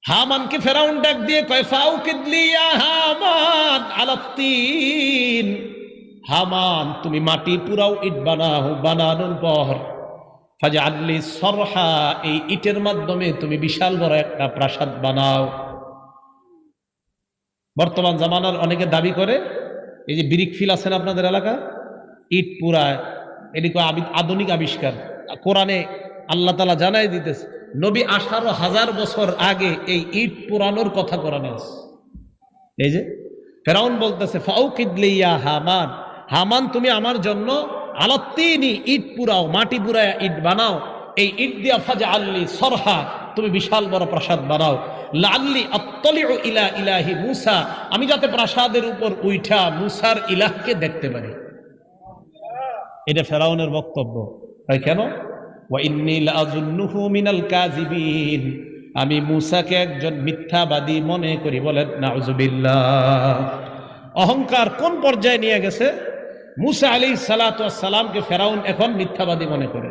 হামানকে ফেরাউন ডাক দিয়ে কয় ফাউকিদলি ইয়া হামান আলাত্তিন, হামান তুমি মাটি পুরাও, ইট বানাও, বানানোর পর ফাজআললি সরহা, এই ইটের মাধ্যমে তুমি বিশাল বড় একটা প্রাসাদ বানাও। বর্তমান জামানার অনেকে দাবি করে এই যে ব্রিক ফিল আছেন আপনাদের এলাকা, ইট পুরায়, এদিকে আধুনিক আবিষ্কার। কোরআনে আল্লাহ তাআলা জানাই দিতেছে নবী 18,000 বছর আগে এই ইট পুরানোর কথা কোরআনে আছে। এই যে ফেরাউন বলতেছে ফাউকিদলি ইয়া হামান, হামান তুমি আমার জন্য আলাত্তিনি, ইট পুরাও, মাটি পুরায় ইট বানাও, এই ইট দিয়া ফাজআললি সরহা, তুমি বিশাল বড় প্রাসাদ বানাও, লাআল্লি আত্তালিউ ইলা ইলাহি মূসা, আমি যাতে প্রাসাদের উপর উইঠা মূসার ইলাহকে দেখতে পারি। এটা ফেরাউনের বক্তব্য। তাই কেন? ওয়া ইন্নী লাআযুন্নুহু মিনাল কাযিবিন, আমি মূসাকে একজন মিথ্যাবাদী মনে করি। বলেন নাউযুবিল্লাহ। অহংকার কোন পর্যায়ে নিয়ে গেছে? মূসা আলাইহিস সালাতু ওয়াস সালামকে ফেরাউন এখন মিথ্যাবাদী মনে করে।